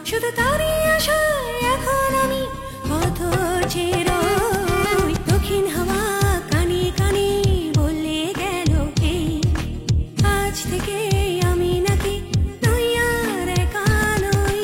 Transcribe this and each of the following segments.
শুধু তারই আশায় এখন আমি পথ চেরোই। দক্ষিণ হাওয়া কানে কানে বলে গেল কে আজ থেকে আমি নাকি নই আর একা নই।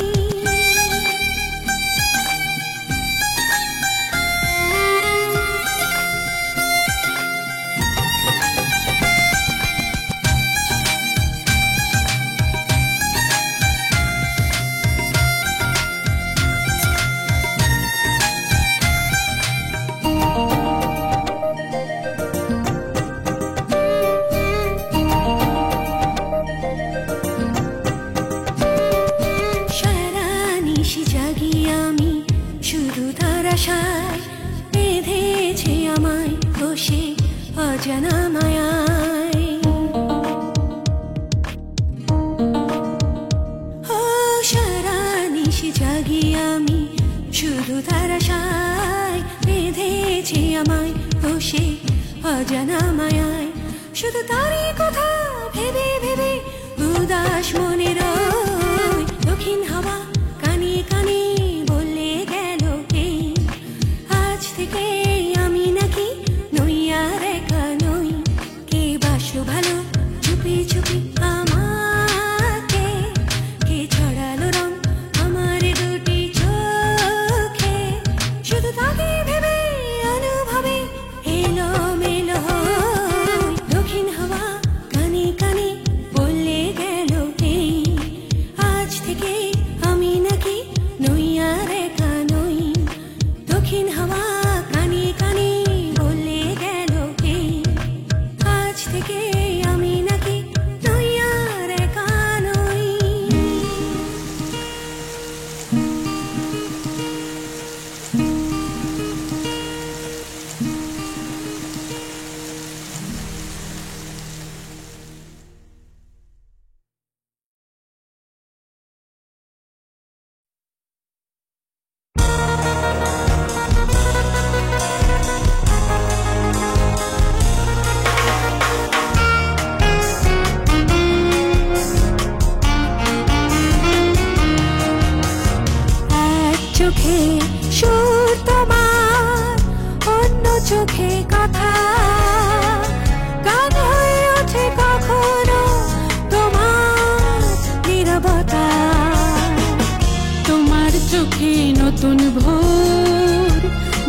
বেঁধেছে আমায় বসে অজানা মায়ায়। ও সারা নিশি জাগি আমি শুধু তার আশায়, বেঁধেছে আমায় বসে অজানা মায়ায়। শুধু তারই কথা ভেবে ভেবে উদাস মনে রয়। দক্ষিণ হাওয়া কানে কানে বলে গেল কে আজ থেকে আমি নাকি নই আর একা নই। কে বাসো ভালো চুপি চুপি আমাকে, কে ছড়ালো রং আমার দুটি চোখে। শুধু তাকে ভেবে অনুভবে এলো মেলো হই। দক্ষিণ হাওয়া কানে কানে বলে গেল কে আজ থেকে আমি নাকি নই আর একা নই। দক্ষিণ হাওয়া কানে কানে বলে গেল কে আজ থেকে আমি নাকি নই আর একা নই। চোখে সুর তোমার, অন্য চোখে কথা, গান হয়ে ওঠে কখনো তোমার নীরবতা। তোমার চোখে নতুন ভোর,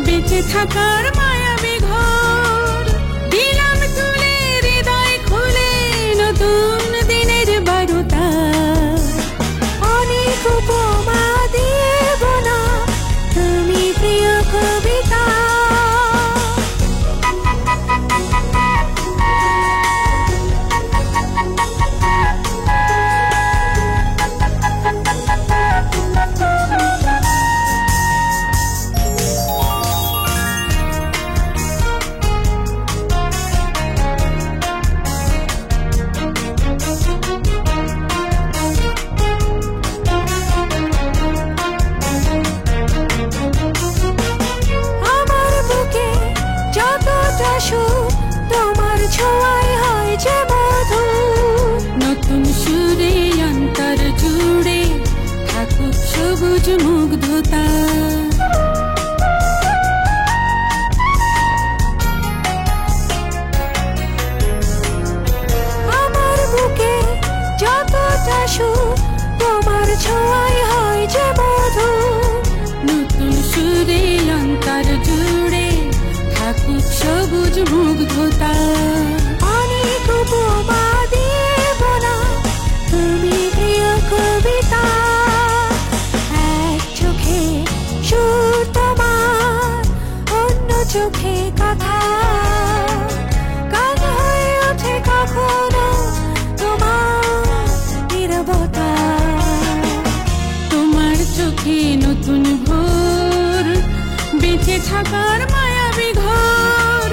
বেঁচে থাকার মায়াবী ঘর। দিলাম তুলে হৃদয় খুলে নতুন দিনের বারুতা। অনেক উপমা দিয়ে বোনা তুমি প্রিয় কবিতা। আমার বুকে যতটা সুখ তোমার ছোঁয়ায় হয় যে মধু। নতুন সুরে অন্তর জুড়ে থাকুক সবুজ মুগ্ধতা। আমার বুকে যতটা সুখ তোমার ছোঁয়ায় হয় যে মধু। নতুন সুরে অন্তর জুড়ে থাকুক সবুজ মুগ্ধতা। অনেক উপমা দিয়ে বোনা তুমি প্রিয় কবিতা। এক চোখে সুর তোমার, অন্য চোখে কথা, গান হয়ে ওঠে কখনো তোমার নীরবতা। তোমার চোখে নতুন ভোর, বেঁচে থাকার মায়াবী ঘর।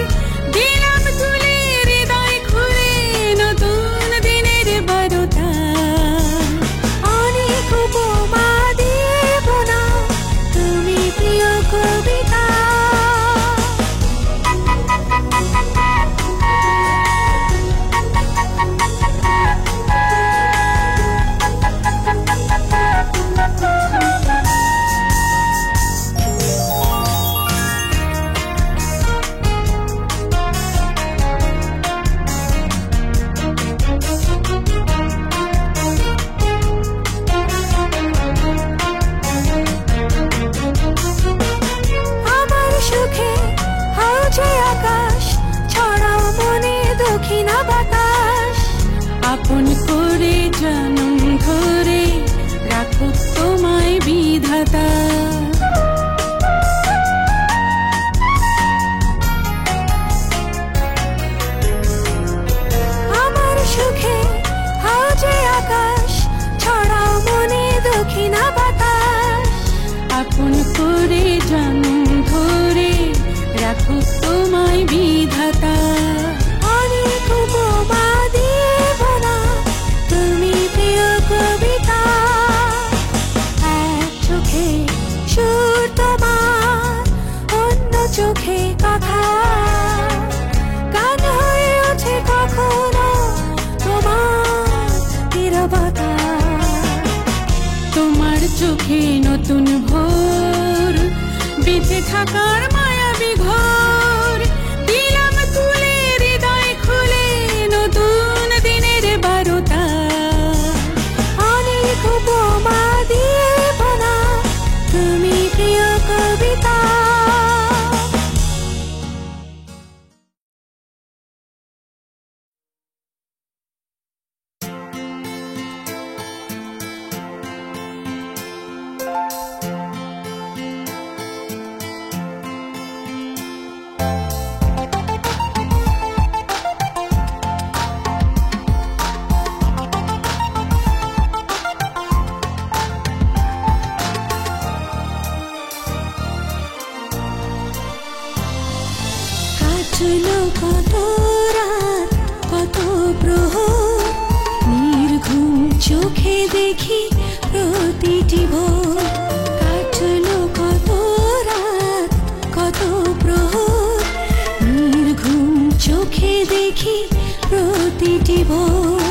দিলাম তুলে হৃদয় খুলে নতুন দিনের বারুতা। অনেক উপমা দিয়ে বোনা তুমি প্রিয় কবিতা। সুর তোমার অন্য চোখে কথা গান হয়ে ওঠে কখনো তোমার নীরবতা। তোমার চোখে নতুন ভোর, বেঁচে থাকার মায়াবী ঘর দিলাম তুলে, হৃদয় খুলে নতুন দিনের বারোটা। অনেক উপমা দিয়ে বলা তুমি প্রিয় কবিতা। কাটলো কত রাত কত প্রহর, নির্ঘুম চোখে দেখি প্রতিটি ভোর। কাটলো কত রাত কত প্রহর, নির্ঘুম চোখে দেখি প্রতিটি ভোর।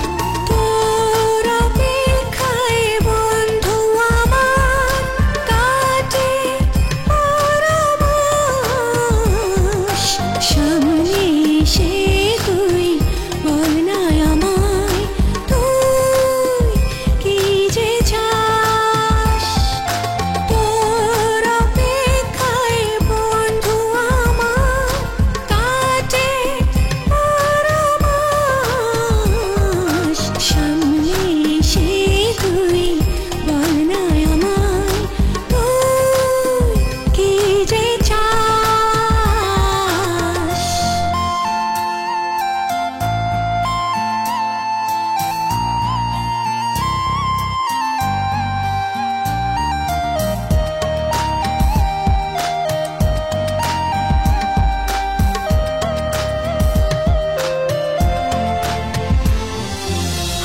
তোর অপেক্ষায় বন্ধু আমার কাটে পরমাস। সামনে এসে তুই বল না আমায়, তুই কি যে চাস। তোর অপেক্ষায় বন্ধু আমার কাটে পরমাস। সামনে এসে তুই বল না আমায়, তুই কি যে চাস।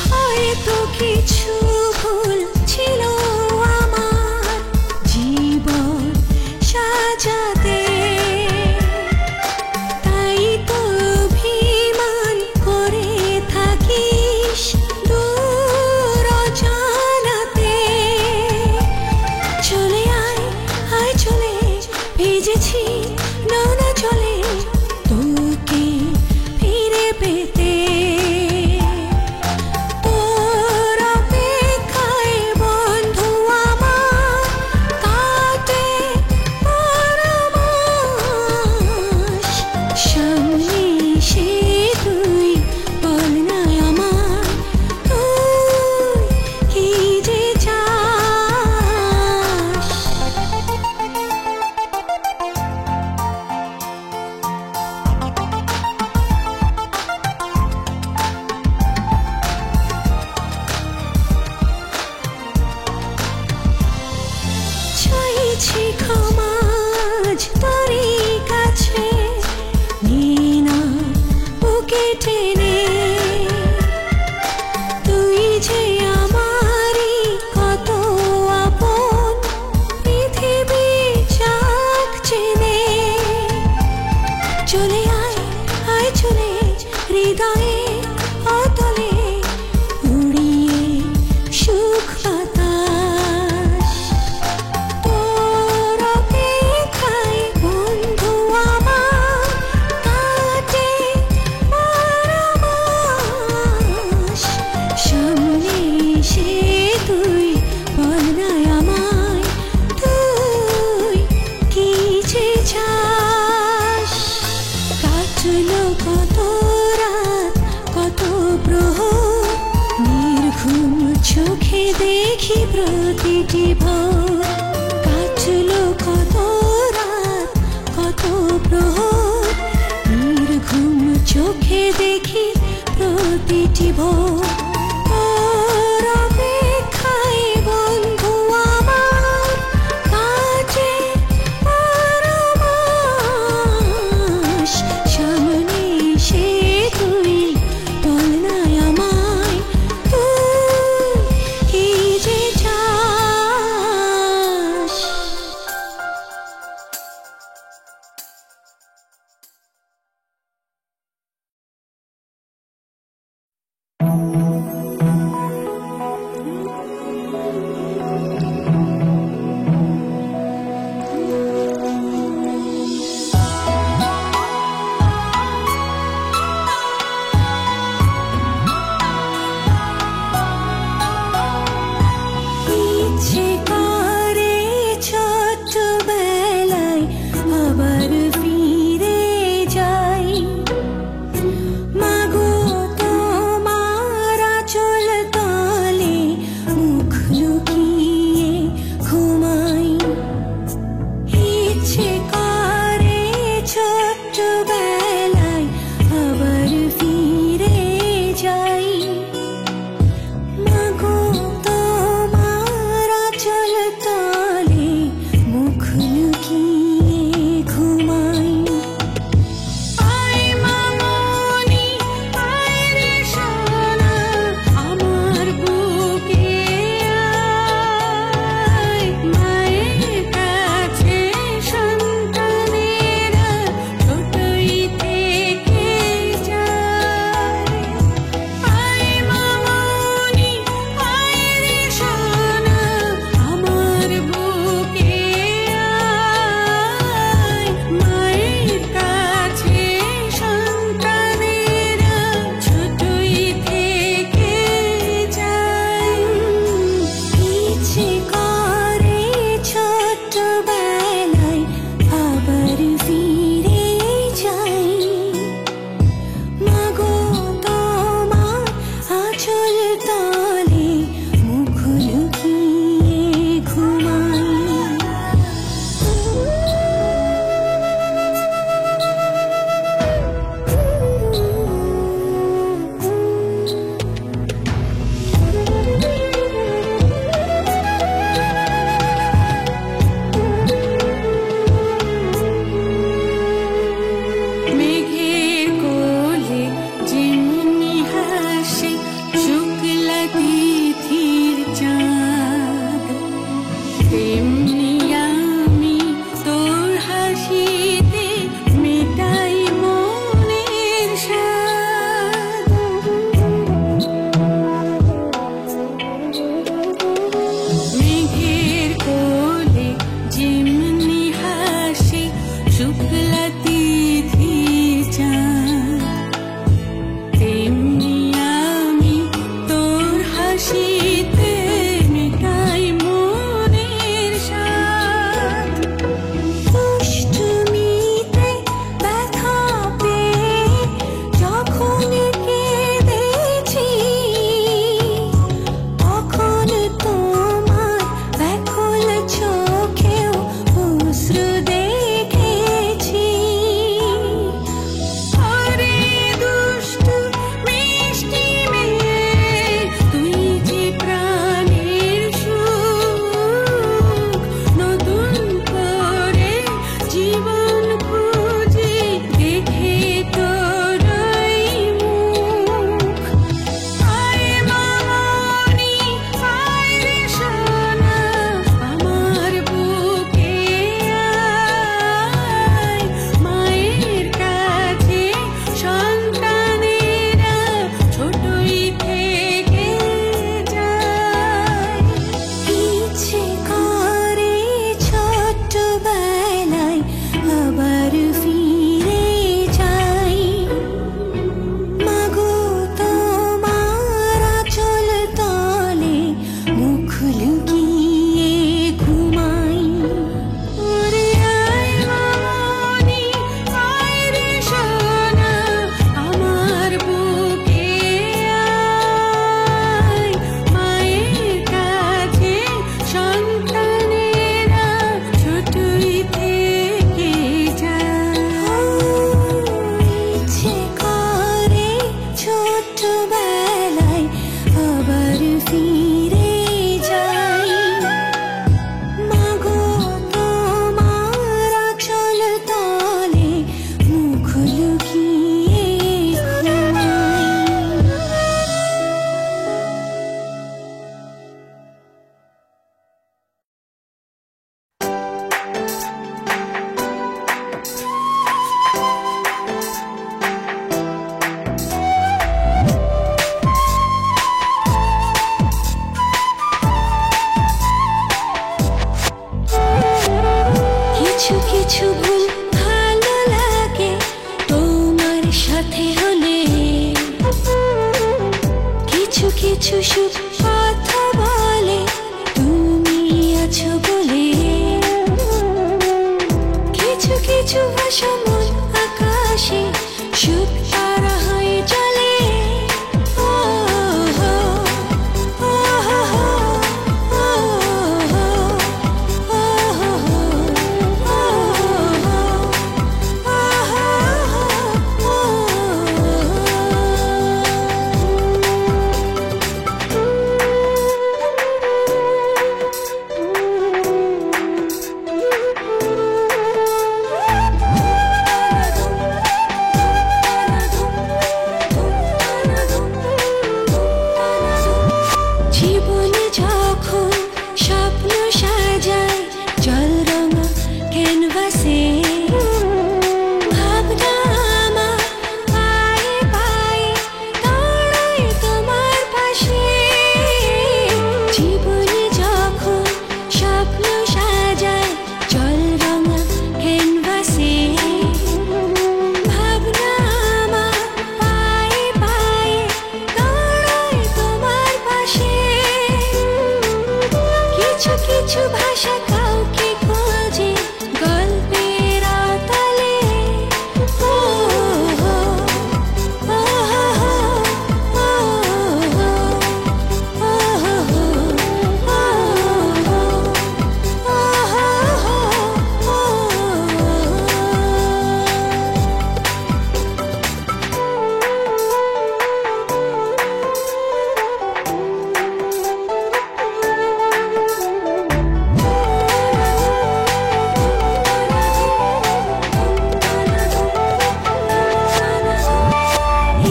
হয়তো কিছু ভুল ছিল আমার জীবন সাজাতে, তাই তো অভিমান করে থাকিস দূর অজানাতে। চলে আয় আয় চলে, ভিজেছি নোনা চলে তোকে ফিরে পেতে। তোর অপেক্ষায় বন্ধু আমার কাটে পরমাস। সামনে এসে তুই বল না আমায়, তুই কি যে চাস। চাইছি ক্ষমা আজ তোরই কাছে, নিয়ে না বুকে টেনে। তুই যে আমারই কত আপন, পৃথিবী যাক জেনে। চলে আয় আয় চলে, হৃদয়ে অতলে উড়িয়ে সুখ বাতাস। তোর অপেক্ষায় বন্ধু আমার কাটে পরমাস। সামনে এসে তুই বল না আমায়, তুই কি যে চাস। কাটলো কত রাত কত প্রহর, নির্ঘুম চোখে দেখি প্রতিটি ভোর। কাটলো কত রাত কত প্রহর, নির্ঘুম চোখে দেখি প্রতিটি ভোর। তোর অপেক্ষায় বন্ধু আমার কাটে পরমাস। সামনে এসে তুই বল না আমায়, তুই কি যে চাস। সুখ কথা বলে তুমি আছো বলে। কিছু কিছু ভাষা মন আকাশে সুখ তারা হয়ে চলে। ও হো, ও হো হো, ও হো, ও হো হো, ও হো, ও হো, ও জীবনে যখন স্বপ্ন সাজায় জল রঙা ক্যানভাসে, ভাবনা আমার পায়ে পায়ে দাঁড়ায় তোমার পাশে। জীবনে যখন স্বপ্ন সাজায় জল রঙা ক্যানভাসে, ভাবনা আমার পায়ে পায়ে দাঁড়ায় তোমার পাশে। কিছু কিছু ভাষা কাউকে খোঁজে গল্পের আতালে। ও হো, ও হো হো, ও হো, ও হো হো, ও হো, ও হো হো, ও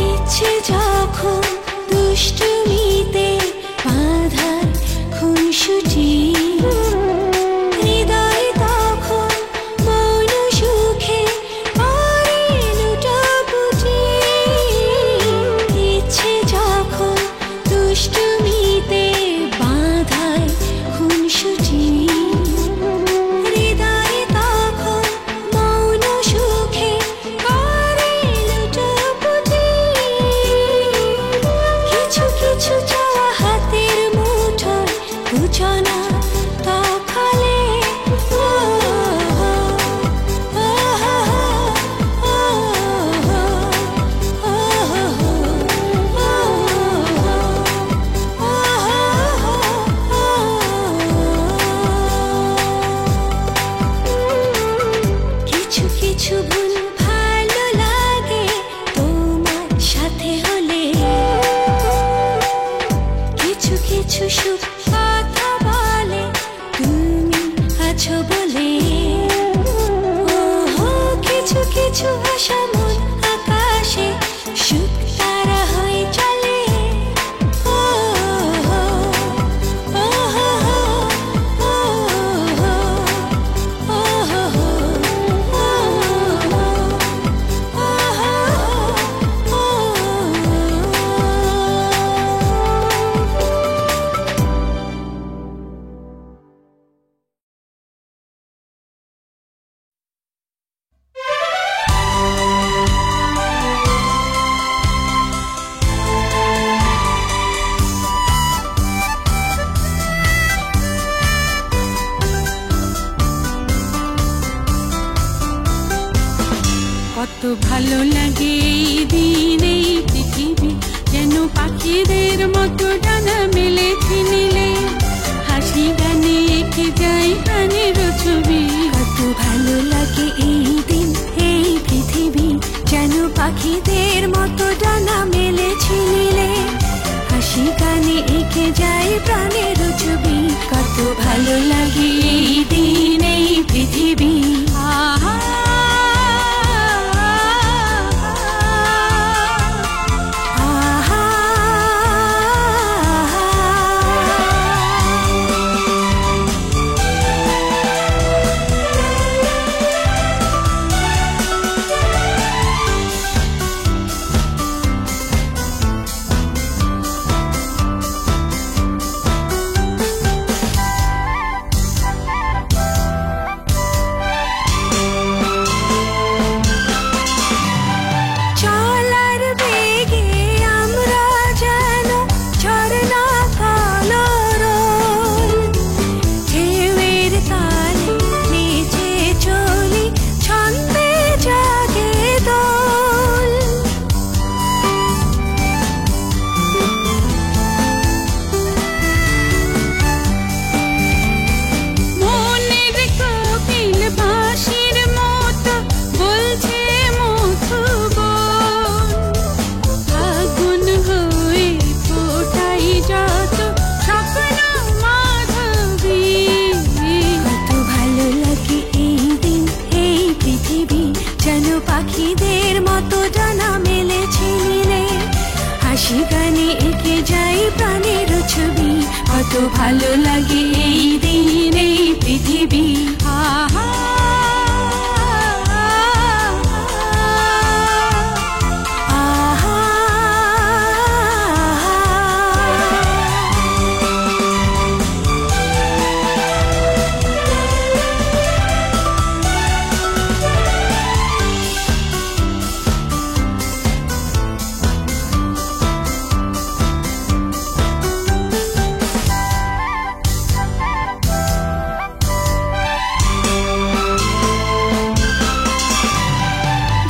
ইচ্ছে যখন দুষ্টুমিতে বাঁধার খুনসুটি, হৃদয় তখন মৌন সুখে পরে লুটোপুটি। ইচ্ছে যখন দুষ্টুমিতে বাঁধায় খুনসুটি, হৃদয় তখন মৌন সুখে করে লুটোপুটি। কিছু কিছু চাওয়া হাতের মুঠোয় সূচনা তখলে। ও হো, ও হো হো, ও হো, ও হো হো, ও হো, ও হো হো। কিছু কিছু ভুল ভালো লাগে তোমার সাথে হলে। কিছু কিছু সুখ কথা বলে তুমি আছো বলে। ও হো, কিছু কিছু ভাষা মন আকাশে সুখ তারা হয়ে চলে। ও হো, ও হো হো, ও হো, ও হো হো, ও হো, ও হো হো, ও কত ভালো লাগে এই দিন এই পৃথিবী, যেন পাখিদের মতো ডানা মেলেছে নীলে। হাসি গানে এঁকে যায় প্রাণের ছবি। কত ভালো লাগে এই দিন এই পৃথিবী, যেন পাখিদের মতো ডানা মেলেছে নীলে। হাসি গানে এঁকে যায় প্রাণের ছবি। কত ভালো লাগে এই দিন এই পৃথিবী। আহা, আহা, ভালো লাগে এই দিন এই পৃথিবী। আহা আহা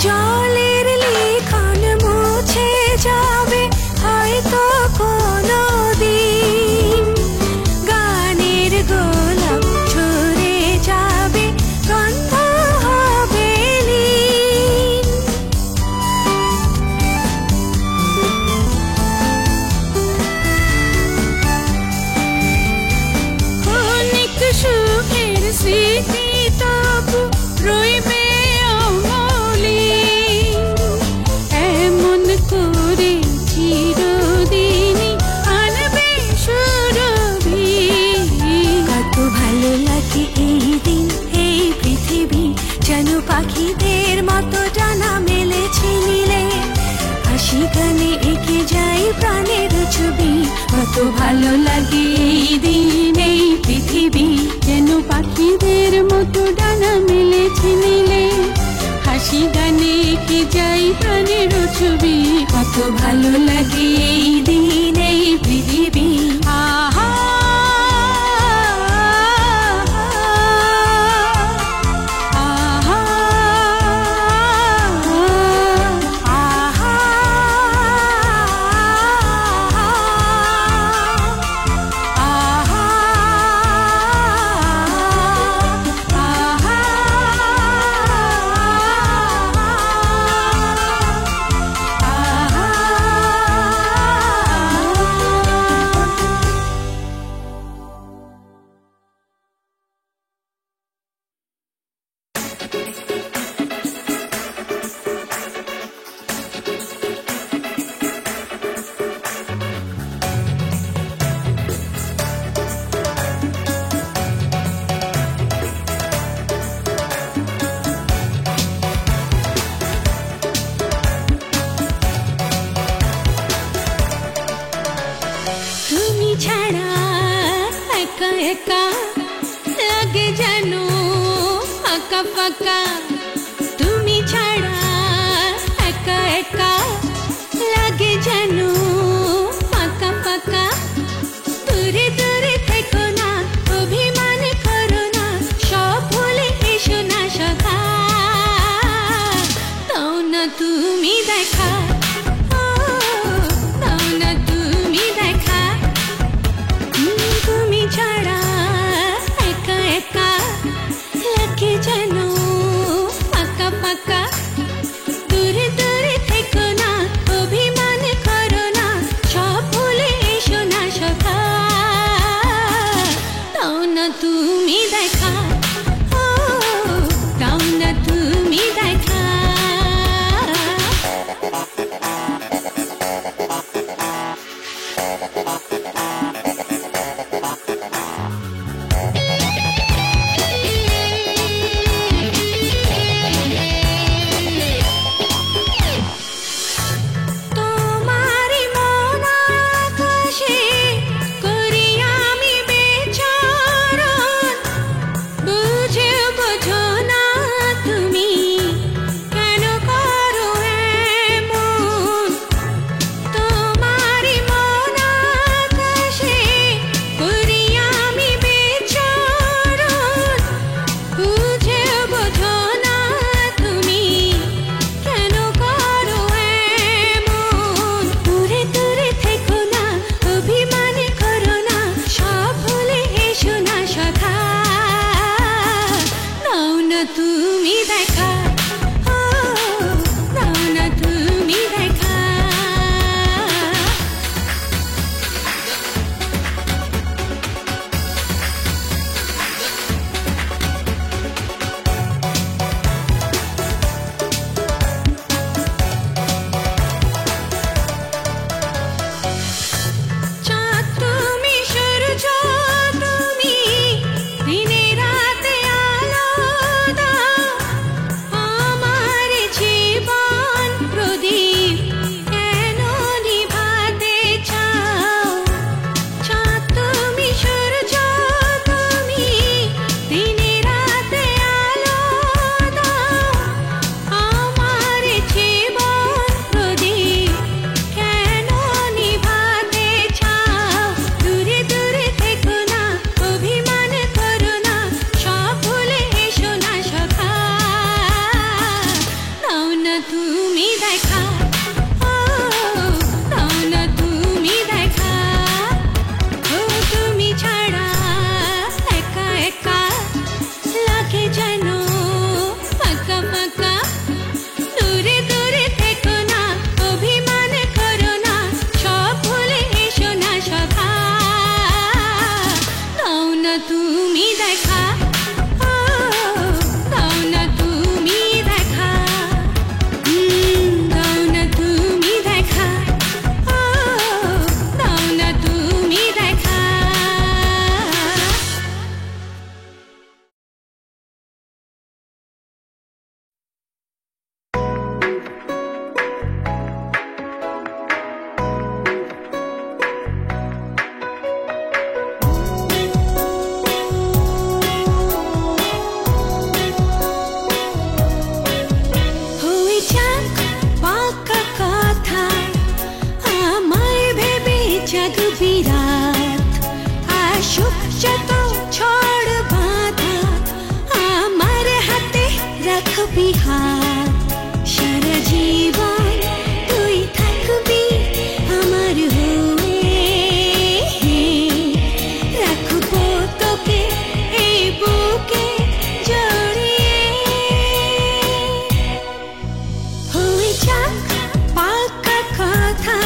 জলের লিখন মুছে যাবে হয়তো কোনো দিন, গানের গোলাপ ঝরে যাবে গন্ধ হবে লীন। অনেক সুখের স্মৃতি তবু রইবে অমলিন, এমন করে চিরদিনই আনবে সুরভি। কত ভালো লাগে এই দিন এই পৃথিবী, যেন পাখিদের মতো ডানা মেলেছে নীলে, হাসি গানে এঁকে যায় প্রাণের ছবি। কত ভালো লাগে এই দিন এই পৃথিবী, যেন পাখিদের মতো ডানা মেলেছে নীলে, হাসি গানে এঁকে যাই প্রাণের ছবি। কত ভালো লাগে এই দিন এই পৃথিবী। আহা আহা আহা তুমি ছাড়া একা একা লাগে যেন ফাঁকা ফাঁকা, তুমি ছাড়া একা একা লাগে যেন ফাঁকা ফাঁকা। দূরে দূরে থেকো না, অভিমান করো না, সব ভুলে এসো না সখা, দাও না তুমি দেখা, দাও না তুমি দেখা। তুমি ছাড়া একা একা লাগে যেন ফাঁকা ফাঁকা। দূরে দূরে থেকো না, অভিমান করো না, সব ভুলে এসো না সখা, দাও না তুমি দেখা, দাও না তুমি দেখা। তোমারি মন আকাশে করি আমি বিচরণ, বুঝে বোঝো না তুমি কেন করো এমন। তোমারি মন আকাশে করি আমি বিচরণ, বুঝে বোঝো না তুমি কেন করো এমন। দূরে দূরে থেকো না, অভিমান করো না, সব ভুলে এসো না সখা, দাও না তুমি দেখা, দাও না তুমি দেখা। চাঁদ তুমি সূর্য লাগে যেন ফাঁকা ফাঁকা। দূরে দূরে থেকো না, অভিমান করো না, সব ভুলে এসো না সখা। দাও না তুমি দেখা, দাও না তুমি দেখা, দাও না তুমি দেখা, দাও না তুমি দেখা। হয়ে যাক পাকা কথা, আমায় ভেবে জাগ বিরাট। আসুক যত ঝড় বাঁধা, আমার হাতে রাখবি হাত। সারা জীবন তুই থাকবি আমার হয়ে, রাখবো তোকে এই বুকে জড়িয়ে। হয়ে যাক পাকা কথা,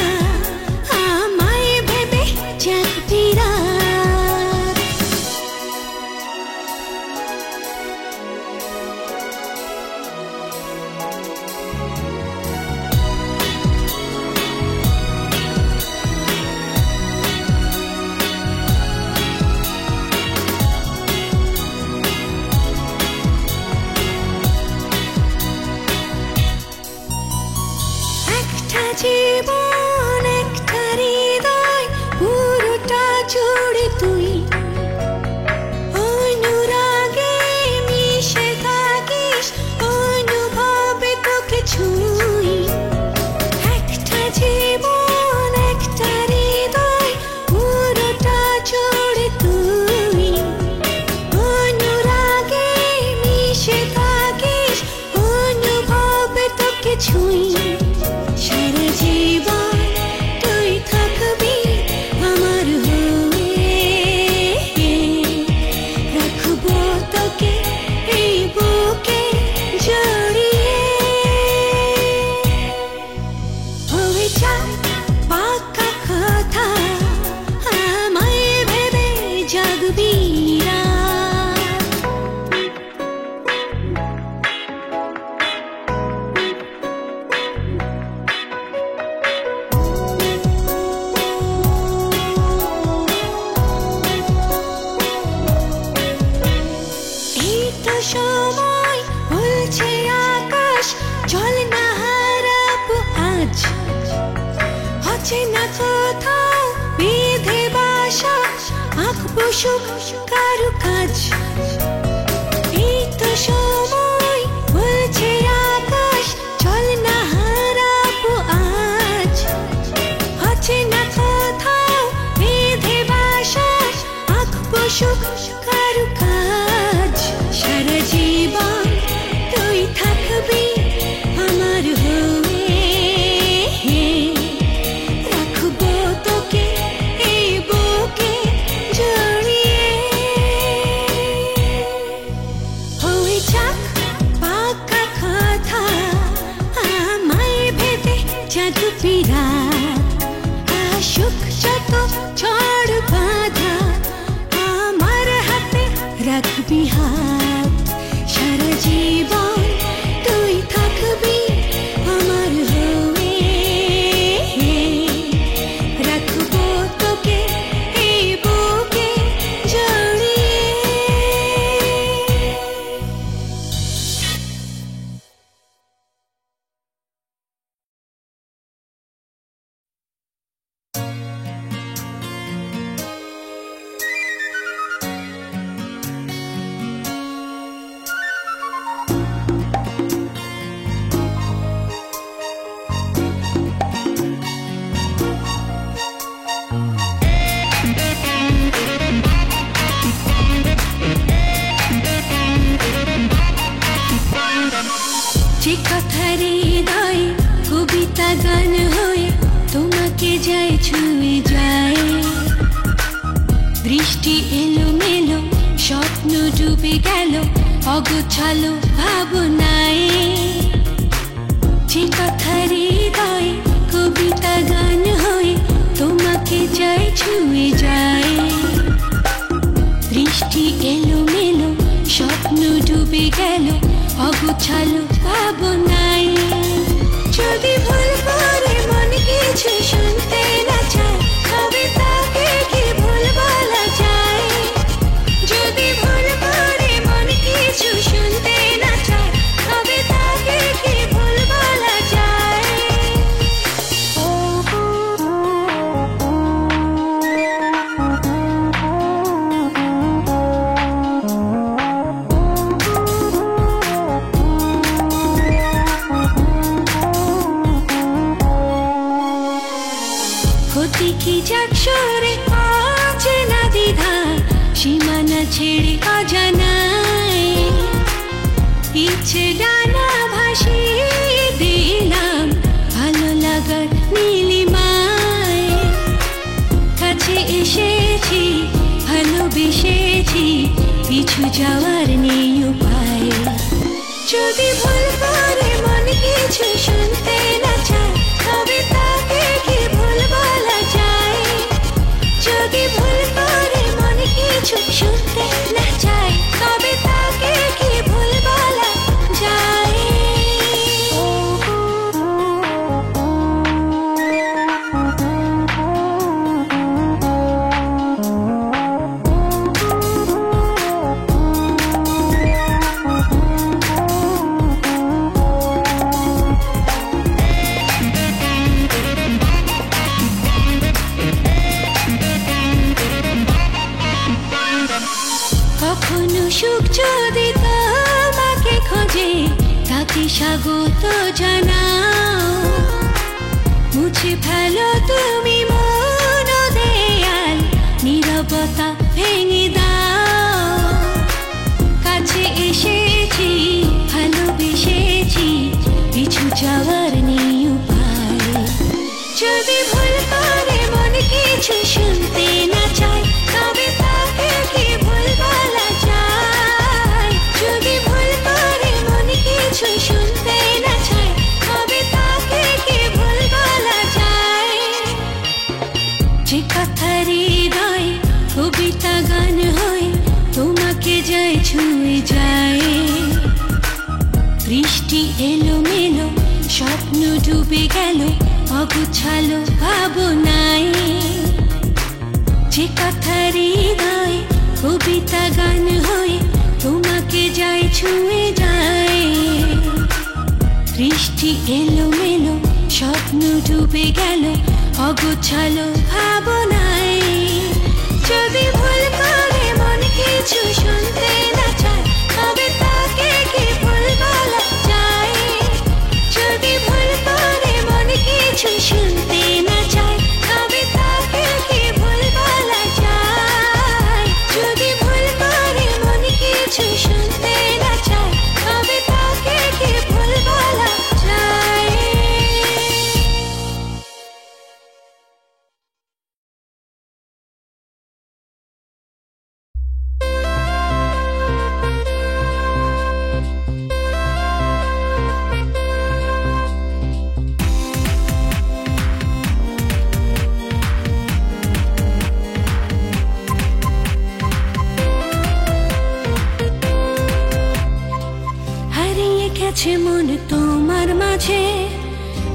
আমায় ভেবে জাগ বিরাট। একটা জীবন একটা হৃদয়, পুরোটা জুড়ে তুই। অনুরাগে মিশে থাকিস, অনুভবে তোকে ছুঁই। একটা জীবন একটা হৃদয়, পুরোটা জুড়ে তুই। অনুরাগে মিশে থাকিস, অনুভবে তোকে ছুঁই। সারা জীবন তুই থাকবি আমার হয়ে, রাখবো তোকে এই বুকে জড়িয়ে। হয়ে যাক পাকা কথা, আমায় ভেবে জাগবি রাত। এই তো সময় বলছে আকাশ, চল না হারাবো আজ। হচ্ছে না কোথাও বেঁধে বাসা, আঁকবো সুখ কারু কাজ। এই তো সময় বলছে আকাশ, চল না হারাবো আজ। হচ্ছে না কোথাও বেঁধে বাসা, আঁকবো সুখ কারু কাজ। সারা জীবন তুই থাকবি আমার হয়ে, রাখবো তোকে এই বুকে জড়িয়ে। হয়ে যাক পাকা কথা, আমায় ভেবে জাগ বিরাট। আসুক যত ঝড় বাঁধা, আমার হাতে রাখবি হাত। সারা জীবন তুই থাকবি আমার হয়ে, রাখবো তোকে এই বুকে জড়িয়ে। যে কথা হৃদয়ে কবিতা গান হয়ে তোমাকে যায় ছুঁয়ে যায়। দৃষ্টি এলো মেলো, স্বপ্ন ডুবে গেল অগোছালো ভাবনায়, যে কথা হৃদয়ে কবিতা গান হয়ে তোমাকে যায় ছুঁয়ে যায়। দৃষ্টি এলোমেলো, স্বপ্ন ডুবে গেল অগোছালো ভাবনায়। যদি ভুল করে মন কিছু শুনতে না চায়, তবে তাকে কি ভুল বলা যায়? যদি ভুল করে মন কিছু শুনতে না চায়, তবে তাকে কি ভুল বলা যায়? ক্ষতি কি যাক সরে আছে না দ্বিধা, সীমানা ছেড়ে অজানায় ইচ্ছে ডানা ভাসিয়ে দিলাম ভালো লাগার নীলিমায়। কাছে এসেছি, ভালোবেসেছি, পিছু যাওয়ার নেই উপায়। যদি ভুল করে মন কিছু শুনতে না চায়, তবে তাকে কি ভুল বলা যায়? যদি ভুল করে মন কিছু শুনতে না চায়, তবে তাকে কি ভুল বলা যায়? কখনো সুখ যদি তোমাকে খোঁজে, তাকে স্বাগত জানাও। মুছে ফেলো তুমি মন দেয়াল, নীরবতা ভেঙে দাও। কাছে এসেছি, ভালোবেসেছি, পিছু যাওয়ার নেই উপায়। যদি ভুল করে মন কিছু শুনতে না চায়, তবে তাকে কি ভুল বলা যায়? যদি ভুল করে মন কিছু শুনতে না চায়, তবে তাকে কি ভুল বলা যায়? যে কথা হৃদয়ে কবিতা গান হয়ে তোমাকে যায় ছুঁয়ে যায়। দৃষ্টি এলোমেলো, স্বপ্ন ডুবে গেল অগোছালো ভাবনায়। যে কথা হৃদয়ে কবিতা গান হয়ে তোমাকে যায় ছুঁয়ে যায়। দৃষ্টি এলোমেলো, স্বপ্ন ডুবে গেল অগোছালো ভাবনায়। যদি ভুল করে মন কিছু শুনতে না চায়, তবে তাকে কি ভুল বলা যায়? যদি ভুল করে মন কিছু শুনতে না চায়, তবে তাকে কি ভুল বলা যায়? যদি ভুল করে মন কিছু শুনতে না চায়, তবে তাকে কি ভুল বলা যায়? হারিয়ে গেছে মন তোমার মাঝে,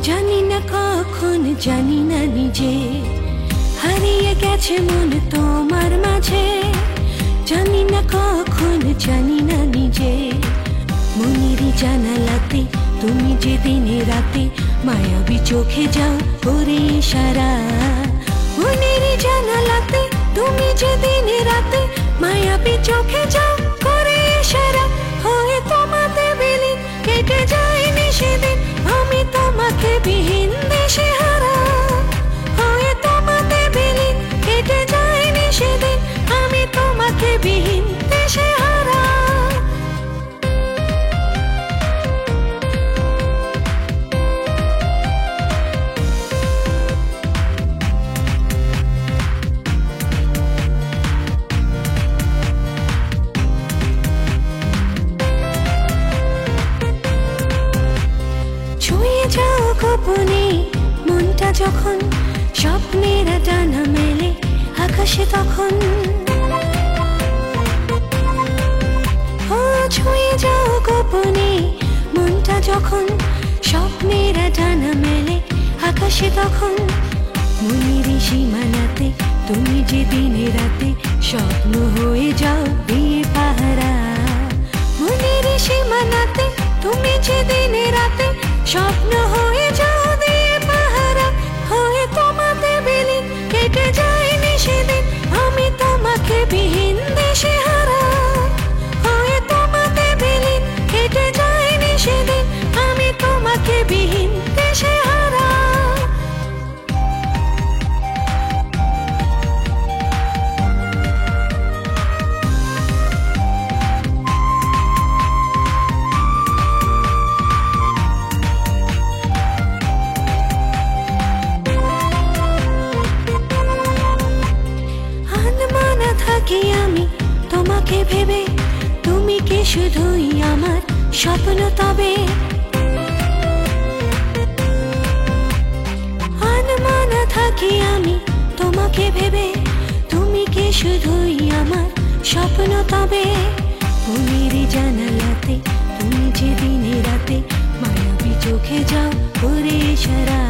জানি না কখন, জানি না নিজে। হারিয়ে গেছে মন তোমার মাঝে, জানি না কখন, জানি না নিজে। মনেরই জানালাতে তুমি যে দিনে রাতে মায়াবী চোখে যাও করে ইশারা। মনেরই জানালাতে তুমি যে দিনে রাতে মায়াবী চোখে যাও করে ইশারা। হয়ে তোমাতে বিলীন কেটে যায়নি সেদিন আমি তোমাকে বিহীন দেশে হারা। হয়ে তোমাতে বিলীন কেটে যায়নি সেদিন আমি তোমাকে বিহীন দেশে হারা। গোপনে মনটা যখন স্বপ্নের ডানা মেলে আকাশে তখন ও ছুঁয়ে যাও গোপনে মনটা যখন স্বপ্নের ডানা মেলে আকাশে তখন মনের সীমানাতে তুমি যে দিনে রাতে স্বপ্ন হয়ে যাও দিয়ে পাহারা মনের সীমানাতে তুমি যে দিনে রাতে স্বপ্ন হয়ে যাও দিয়ে পাহারা হয়ে তোমাতে বিলীন কেটে যায়নি সেদিন আমি তোমাকে বিহীন দেশে হারা হয়ে তোমাতে বিলীন কেটে যায়নি সেদিন আমি তোমাকে বিহীন দেশে হারা থাকি আমি তোমাকে ভেবে তুমি কি শুধুই আমার স্বপ্ন তবে আনমনা থাকি আমি তোমাকে ভেবে তুমি কি শুধুই আমার স্বপ্ন তবে মনের জানালাতে তুমি যে দিনে রাতে মায়াবী চোখে যাও করে সারা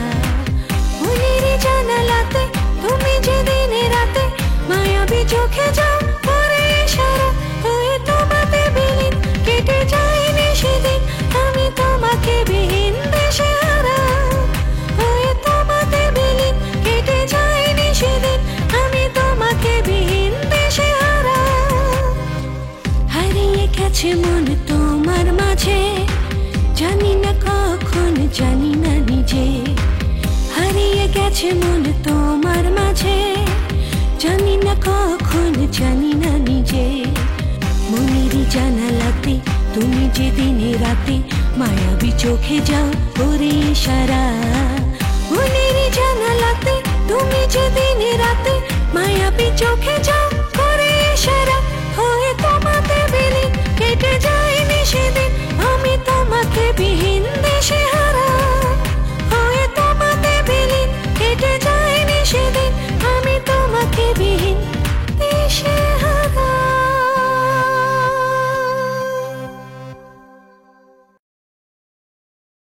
মনের জানালাতে তুমি যে দিনে রাতে মায়াবী চোখে যাও করে সারা হয়ে তোমাতে বিলীন কেটে যায়নি সেদিন আমি তোমাকে বিহীন দেশে হারা হয়ে তোমাতে বিলীন কেটে যায়নি সেদিন আমি তোমাকে বিহীন দেশে হারা হারিয়ে গেছে মন তোমার মাঝে জানি না কখন জানি না নিজে হারিয়ে গেছে মন তোমার মাঝে জানি না কখন জানি না নিজে মনের জানালাতে তুমি যে দিনে রাতে মায়াবী চোখে যাও করে সারা মনের জানালাতে তুমি যে দিনে রাতে মায়াবী চোখে যাও করে সারা হয়ে তোমাতে বিলীন কেটে যায়নি সেদিন আমি তোমাকে বিহীন দেশে